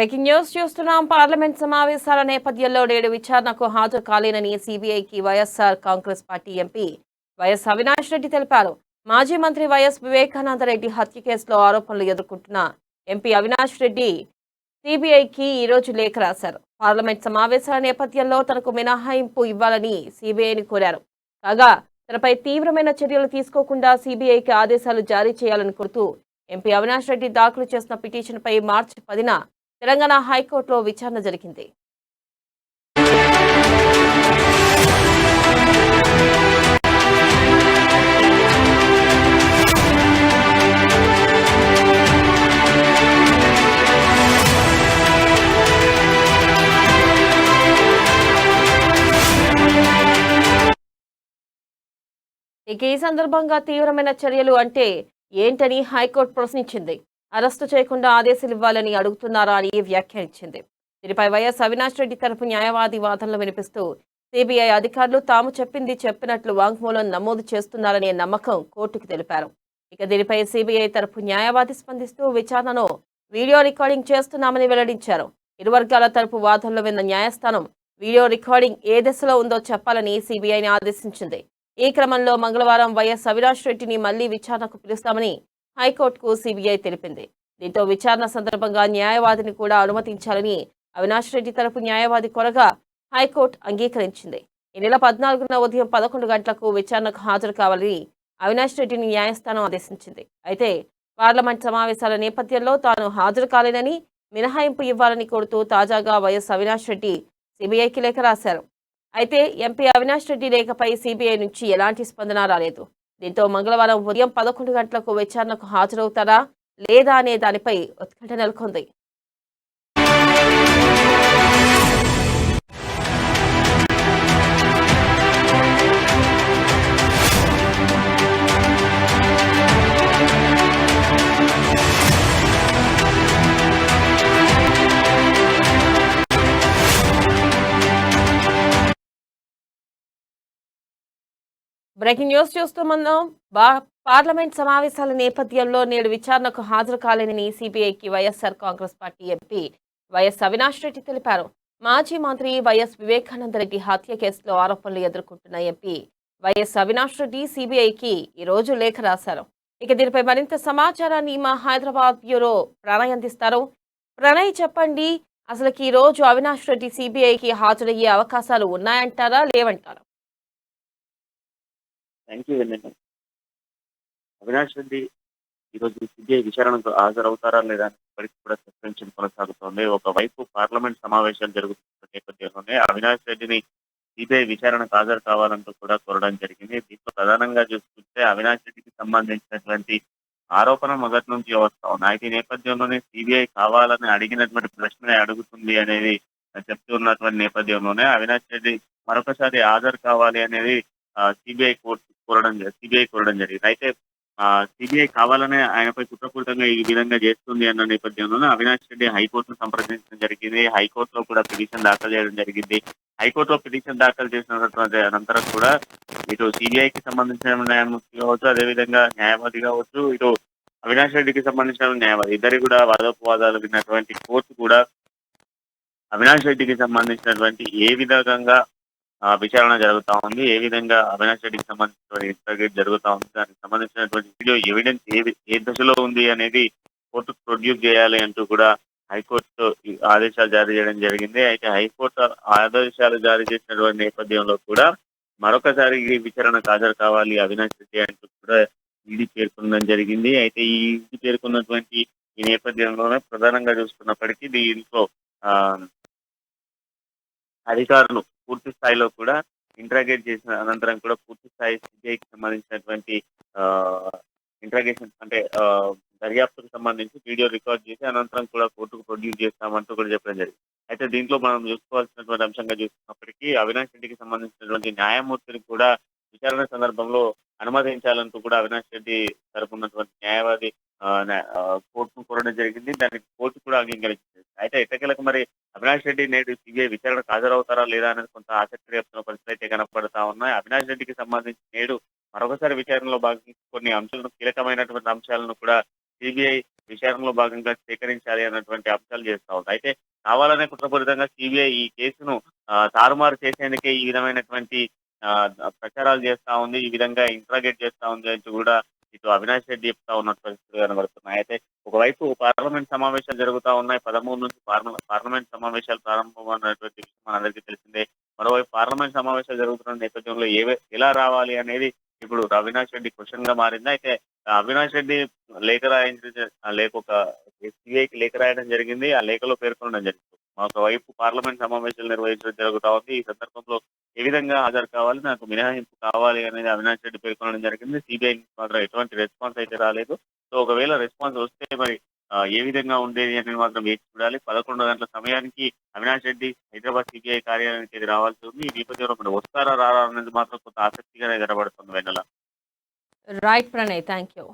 Breaking news చూస్తున్నాం. Parliament సమావేశాల నేపథ్యంలో నేడు విచారణకు హాజరు కాలేనని సిబిఐకి YSR Congress party MP YS Avinash Reddy తెలిపారు. మాజీ మంత్రి వైఎస్ వివేకానందరెడ్డి హత్య కేసులో ఆరోపణలు ఎదుర్కొంటున్న ఎంపీ అవినాష్ రెడ్డి సిబిఐకి ఈరోజు లేఖ రాశారు. పార్లమెంట్ సమావేశాల నేపథ్యంలో తనకు మినహాయింపు ఇవ్వాలని సిబిఐని కోరారు. కాగా తనపై తీవ్రమైన చర్యలు తీసుకోకుండా సిబిఐకి ఆదేశాలు జారీ చేయాలని కోరుతూ ఎంపీ అవినాష్ రెడ్డి దాఖలు చేసిన పిటిషన్పై మార్చి 10న తెలంగాణ హైకోర్టులో విచారణ జరిగింది. ఇక ఈ సందర్భంగా తీవ్రమైన చర్యలు అంటే ఏంటని హైకోర్టు ప్రశ్నించింది. అరెస్టు చేయకుండా ఆదేశాలు ఇవ్వాలని అడుగుతున్నారా అని వ్యాఖ్యానించింది. దీనిపై వైఎస్ అవినాష్ రెడ్డి తరపు న్యాయవాది వాదనలు వినిపిస్తూ సిబిఐ అధికారులు తాము చెప్పింది చెప్పినట్లు వాంగ్మూలం నమోదు చేస్తున్నారనే నమ్మకం కోర్టుకు తెలిపారు. ఇక దీనిపై సిబిఐ తరపు న్యాయవాది స్పందిస్తూ విచారణను వీడియో రికార్డింగ్ చేస్తున్నామని వెల్లడించారు. ఇరు వర్గాల తరపు వాదనలు విన్న న్యాయస్థానం వీడియో రికార్డింగ్ ఏ దశలో ఉందో చెప్పాలని సిబిఐని ఆదేశించింది. ఈ క్రమంలో మంగళవారం వైఎస్ అవినాష్ రెడ్డిని మళ్లీ విచారణకు పిలుస్తామని హైకోర్టుకు సిబిఐ తెలిపింది. దీంతో విచారణ సందర్భంగా న్యాయవాదిని కూడా అనుమతించాలని అవినాష్ రెడ్డి తరపు న్యాయవాది కోరగా హైకోర్టు అంగీకరించింది. ఈ నెల 14న ఉదయం 11 గంటలకు విచారణకు హాజరు కావాలని అవినాష్ రెడ్డిని న్యాయస్థానం ఆదేశించింది. అయితే పార్లమెంట్ సమావేశాల నేపథ్యంలో తాను హాజరు కాలేనని, మినహాయింపు ఇవ్వాలని కోరుతూ తాజాగా వైఎస్ అవినాష్ రెడ్డి సిబిఐకి లేఖ రాశారు. అయితే ఎంపీ అవినాష్ రెడ్డి లేఖపై సిబిఐ నుంచి ఎలాంటి స్పందన రాలేదు. దీంతో మంగళవారం ఉదయం 11 గంటలకు విచారణకు హాజరవుతారా లేదా అనే దానిపై ఉత్కంఠ నెలకొంది. బ్రేకింగ్ న్యూస్ చూస్తున్నాం. పార్లమెంట్ సమావేశాల నేపథ్యంలో నేడు విచారణకు హాజరు కాలేనని సిబిఐకి YSR Congress party MP YS Avinash Reddy తెలిపారు. మాజీ మంత్రి వైఎస్ వివేకానందరెడ్డి హత్య కేసులో ఆరోపణలు ఎదుర్కొంటున్న ఎంపీ వైఎస్ అవినాష్ రెడ్డి సిబిఐకి ఈరోజు లేఖ రాశారు. ఇక దీనిపై మరింత సమాచారాన్ని మా హైదరాబాద్ బ్యూరో ప్రణయ్ అందిస్తారు. ప్రణయ్, చెప్పండి, అసలుకి ఈ రోజు అవినాష్ రెడ్డి సిబిఐకి హాజరయ్యే అవకాశాలు ఉన్నాయంటారా లేవంటారా? థ్యాంక్ యూ వెన్నెల. అవినాష్ రెడ్డి ఈరోజు సిబిఐ విచారణకు హాజరవుతారా లేదా అని ఇప్పటికీ కూడా సస్పెన్షన్ కొనసాగుతోంది. ఒకవైపు పార్లమెంట్ సమావేశాలు జరుగుతున్న నేపథ్యంలోనే అవినాష్ రెడ్డిని సిబిఐ విచారణకు హాజరు కావాలంటూ కూడా కోరడం జరిగింది. దీంట్లో ప్రధానంగా చూసుకుంటే అవినాష్ రెడ్డికి సంబంధించినటువంటి ఆరోపణ మొదటి నుంచి వస్తా ఉంది. అయితే ఈ నేపథ్యంలోనే సిబిఐ కావాలని అడిగినటువంటి ప్రశ్న అడుగుతుంది అనేది చెప్తున్నటువంటి నేపథ్యంలోనే అవినాష్ రెడ్డి మరొకసారి హాజరు కావాలి అనేది సిబిఐ కోరడం జరిగింది. అయితే సిబిఐ కావాలనే ఆయనపై కుట్రపూరితంగా ఈ విధంగా చేస్తుంది అన్న నేపథ్యంలోనే అవినాష్ రెడ్డి హైకోర్టును సంప్రదించడం జరిగింది. హైకోర్టులో కూడా పిటిషన్ దాఖలు చేయడం జరిగింది. హైకోర్టులో పిటిషన్ దాఖలు చేసినటువంటి అనంతరం కూడా ఇటు సిబిఐకి సంబంధించిన న్యాయమూర్తి కావచ్చు, అదేవిధంగా న్యాయవాది కావచ్చు, ఇటు అవినాష్ రెడ్డికి సంబంధించిన న్యాయవాది ఇద్దరు కూడా వాదోపవాదాలు విన్నటువంటి కోర్టు కూడా అవినాష్ రెడ్డికి సంబంధించినటువంటి ఏ విధంగా విచారణ జరుగుతా ఉంది, ఏ విధంగా అవినాష్ రెడ్డికి సంబంధించినటువంటి ఇంటర్వ్యూ జరుగుతా ఉంది, దానికి సంబంధించినటువంటి వీడియో ఎవిడెన్స్ ఏ దశలో ఉంది అనేది కోర్టుకు ప్రొడ్యూస్ చేయాలి అంటూ కూడా హైకోర్టు ఆదేశాలు జారీ చేయడం జరిగింది. అయితే హైకోర్టు ఆదేశాలు జారీ చేసినటువంటి నేపథ్యంలో కూడా మరొకసారి విచారణకు హాజరు కావాలి అవినాష్ రెడ్డి అంటూ కూడా ఈడీ పేర్కొనడం జరిగింది. అయితే ఈ ఈడీ పేర్కొన్నటువంటి ఈ నేపథ్యంలోనే ప్రధానంగా చూసుకున్నప్పటికీ దీంట్లో అధికారులు పూర్తి స్థాయిలో కూడా ఇంట్రాగేట్ చేసిన అనంతరం కూడా పూర్తి స్థాయి సిబిఐకి సంబంధించినటువంటి ఇంట్రాగేషన్ అంటే దర్యాప్తుకు సంబంధించి వీడియో రికార్డ్ చేసి అనంతరం కూడా కోర్టుకు ప్రొడ్యూస్ చేస్తామంటూ కూడా చెప్పడం జరిగింది. అయితే దీంట్లో మనం చూసుకోవాల్సినటువంటి అంశంగా చూసుకున్నప్పటికీ అవినాష్ రెడ్డికి సంబంధించినటువంటి న్యాయమూర్తిని కూడా విచారణ సందర్భంలో అనుమతించాలంటూ కూడా అవినాష్ రెడ్డి తరపున్నటువంటి న్యాయవాది కోర్టును కోరడం జరిగింది. దానికి కోర్టు కూడా అంగీకరించింది. అయితే ఎట్టకేలకు మరి అవినాష్ రెడ్డి నేడు సిబిఐ విచారణకు హాజరవుతారా లేదా అనేది కొంత ఆసక్తి రేపుతున్న పరిస్థితి అయితే కనపడతా ఉన్నాయి. అవినాష్ రెడ్డికి సంబంధించి నేడు మరొకసారి విచారణలో భాగంగా కొన్ని అంశాలను కీలకమైనటువంటి అంశాలను కూడా సిబిఐ విచారణలో భాగంగా సేకరించాలి అన్నటువంటి అంశాలు చేస్తా ఉంది. అయితే కావాలనే కుట్రపూరితంగా సిబిఐ ఈ కేసును తారుమారు చేసేందుకే ఈ విధమైనటువంటి ప్రచారాలు చేస్తా ఉంది. ఈ విధంగా ఇంట్రాగేట్ చేస్తా ఉంది అంటూ కూడా ఇటు అవినాష్ రెడ్డి చెప్తా ఉన్న పరిస్థితులు కనబడుతున్నాయి. అయితే ఒకవైపు పార్లమెంట్ సమావేశాలు జరుగుతా ఉన్నాయి. 13 నుంచి పార్లమెంట్ సమావేశాలు ప్రారంభం అన్నటువంటి విషయం మనందరికీ తెలిసిందే. మరోవైపు పార్లమెంట్ సమావేశాలు జరుగుతున్న నేపథ్యంలో ఎలా రావాలి అనేది ఇప్పుడు అవినాష్ రెడ్డి క్వశ్చన్ గా మారింది. అయితే అవినాష్ రెడ్డి లేఖ రాయించిన లేఖ ఒక సిబిఐకి లేఖ రాయడం జరిగింది. ఆ లేఖలో పేర్కొనడం జరిగింది. ఒకవైపు పార్లమెంట్ సమావేశాలు నిర్వహించడం జరుగుతా ఉంది. ఈ సందర్భంలో ఏ విధంగా హాజరు కావాలి, నాకు మినహాయింపు కావాలి అనేది అవినాష్ రెడ్డి పేర్కొనడం జరిగింది. సిబిఐ నుంచి మాత్రం ఎటువంటి రెస్పాన్స్ అయితే రాలేదు. సో ఒకవేళ రెస్పాన్స్ వస్తే మరి ఏ విధంగా ఉండేది అనేది మాత్రం వేచి చూడాలి. 11 గంటల సమయానికి అవినాష్ రెడ్డి హైదరాబాద్ సిబిఐ కార్యాలయానికి ఇది రావాల్సి ఉంది. ఈ నేపథ్యంలో మరి వస్తారా రారా అనేది మాత్రం కొంత ఆసక్తిగానే కనబడుతుంది Vennela. Right Pranay, thank you.